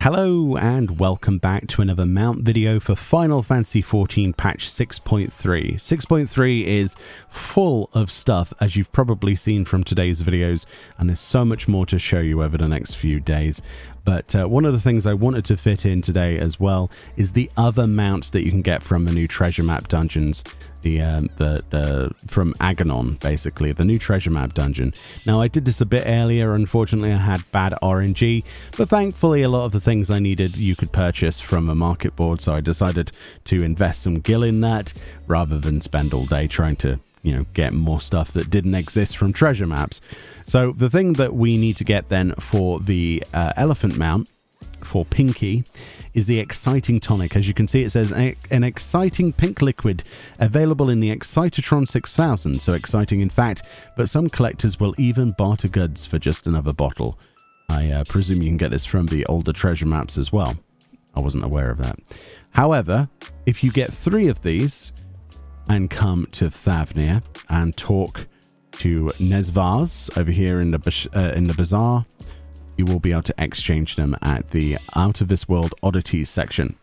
Hello and welcome back to another mount video for Final Fantasy XIV patch 6.3. 6.3 is full of stuff, as you've probably seen from today's videos, and there's so much more to show you over the next few days. But one of the things I wanted to fit in today as well is the other mount that you can get from the new treasure map dungeons, from Aganon, basically, the new treasure map dungeon. Now, I did this a bit earlier. Unfortunately, I had bad RNG, but thankfully a lot of the things I needed you could purchase from a market board, so I decided to invest some gil in that rather than spend all day trying to get more stuff that didn't exist from treasure maps. So the thing that we need to get then for the elephant mount for Pinky is the exciting tonic. As you can see, it says an exciting pink liquid available in the Excitatron 6000. So exciting in fact, but some collectors will even barter goods for just another bottle. I presume you can get this from the older treasure maps as well. I wasn't aware of that. However, if you get 3 of these and come to Thavnir and talk to Nesvaz over here in the bazaar, you will be able to exchange them at the Out of This World Oddities section.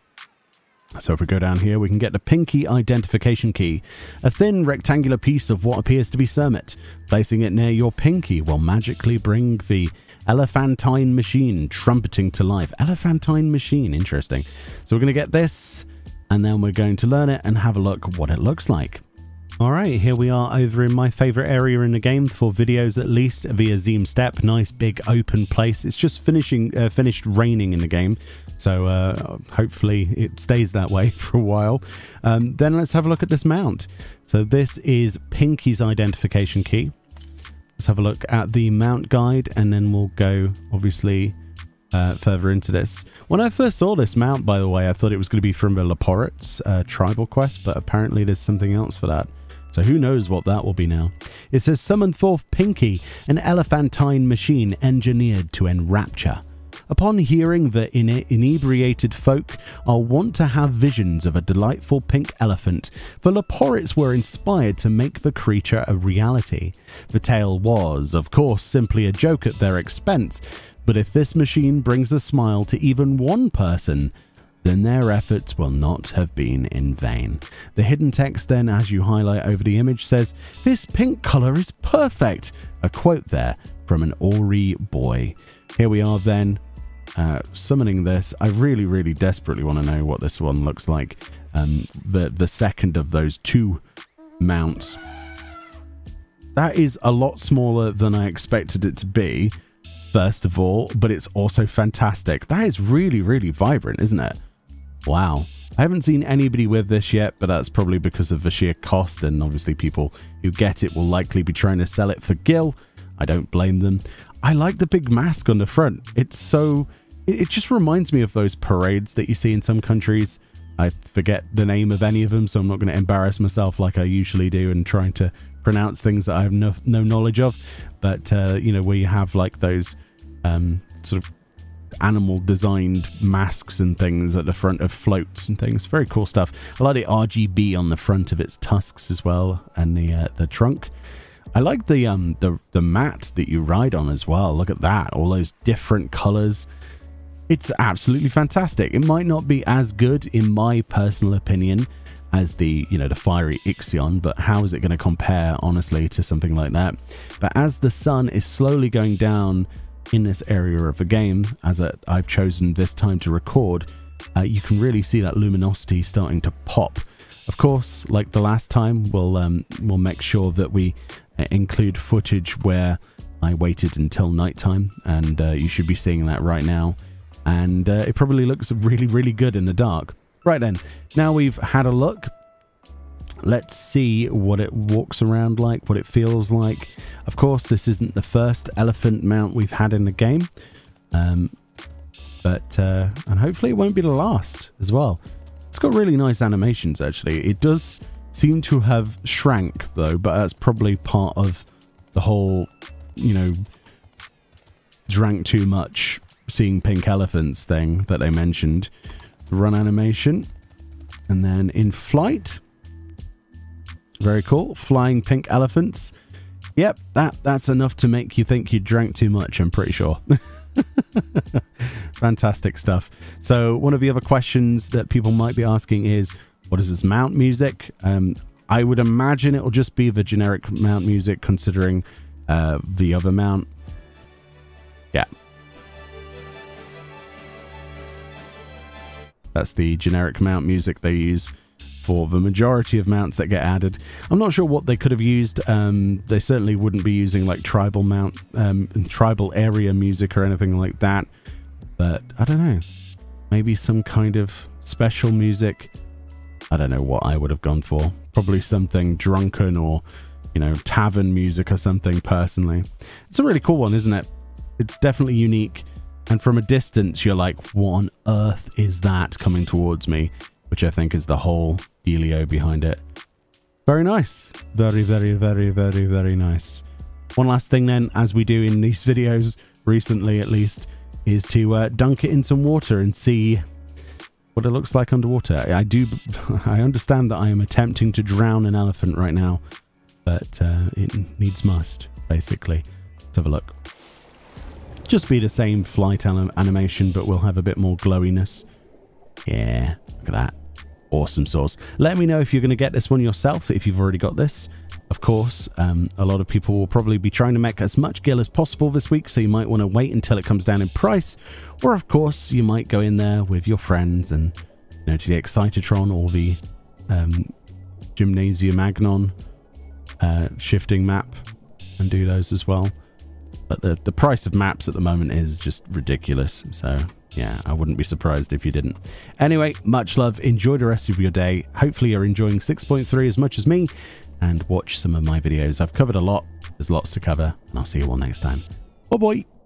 So if we go down here, we can get the Pinky identification key, a thin rectangular piece of what appears to be Cermet. Placing it near your Pinky will magically bring the Elephantine machine trumpeting to life. Elephantine machine, interesting. So we're going to get this, and then we're going to learn it and have a look what it looks like. Alright, here we are over in my favourite area in the game, for videos at least, the Azim Steppe. Nice big open place. It's just finished raining in the game, so hopefully it stays that way for a while. Then let's have a look at this mount. So this is Pinky's identification key. Let's have a look at the mount guide, and then we'll go, obviously, further into this. When I first saw this mount, by the way, I thought it was going to be from the Leporit's tribal quest, but apparently there's something else for that. So who knows what that will be now. It says, summon forth Pinky, an elephantine machine engineered to enrapture. Upon hearing the inebriated folk are wont to have visions of a delightful pink elephant, the Leporits were inspired to make the creature a reality. The tale was, of course, simply a joke at their expense, but if this machine brings a smile to even one person, then their efforts will not have been in vain. The hidden text then, as you highlight over the image, says, "This pink colour is perfect." A quote there from an Ori boy. Here we are then, summoning this. I really desperately want to know what this one looks like. The second of those 2 mounts. That is a lot smaller than I expected it to be, first of all, but it's also fantastic. That is really vibrant, isn't it? Wow. I haven't seen anybody with this yet, but that's probably because of the sheer cost, and obviously people who get it will likely be trying to sell it for gil. I don't blame them. I like the big mask on the front. It's so... It just reminds me of those parades that you see in some countries. I forget the name of any of them, so I'm not going to embarrass myself like I usually do and trying to pronounce things that I have no knowledge of. But, you know, where you have like those sort of animal designed masks and things at the front of floats and things. Very cool stuff. I like the RGB on the front of its tusks as well, and the trunk. I like the mat that you ride on as well. Look at that, all those different colors. It's absolutely fantastic. It might not be as good, in my personal opinion, as the fiery Ixion, but how is it going to compare, honestly, to something like that? But as the sun is slowly going down in this area of the game, as I've chosen this time to record, you can really see that luminosity starting to pop. Of course, like the last time, we'll make sure that we include footage where I waited until nighttime, and you should be seeing that right now. And it probably looks really good in the dark. Right then, now we've had a look, let's see what it walks around like, what it feels like. Of course, this isn't the first elephant mount we've had in the game, and hopefully it won't be the last as well. It's got really nice animations, actually. It does seem to have shrank, though, but that's probably part of the whole, drank too much seeing pink elephants thing that they mentioned. Run animation, and then in flight, very cool, flying pink elephants. Yep, that's enough to make you think you drank too much, I'm pretty sure. Fantastic stuff. So one of the other questions that people might be asking is, what is this mount music? I would imagine it will just be the generic mount music, considering the other mount. Yeah. That's the generic mount music they use for the majority of mounts that get added. I'm not sure what they could have used. They certainly wouldn't be using like tribal mount, tribal area music or anything like that. But I don't know. Maybe some kind of special music. I don't know what I would have gone for. Probably something drunken or, you know, tavern music or something, personally. It's a really cool one, isn't it? It's definitely unique. And from a distance, you're like, what on earth is that coming towards me? Which I think is the whole dealio behind it. Very nice. Very, very, very, very, very nice. One last thing then, as we do in these videos, recently at least, is to dunk it in some water and see what it looks like underwater. I understand that I am attempting to drown an elephant right now, but it needs must, basically. Let's have a look. Just be the same flight animation, but we'll have a bit more glowiness. Yeah, look at that. Awesome sauce. Let me know if you're going to get this one yourself, if you've already got this. Of course, a lot of people will probably be trying to make as much gil as possible this week, so you might want to wait until it comes down in price. Or, of course, you might go in there with your friends and, you know, to the Excitotron or the Gymnasium Agnon shifting map and do those as well. But the price of maps at the moment is just ridiculous, so yeah, I wouldn't be surprised if you didn't. Anyway, much love. Enjoy the rest of your day. Hopefully you're enjoying 6.3 as much as me, and watch some of my videos. I've covered a lot. There's lots to cover, and I'll see you all next time. Bye-bye.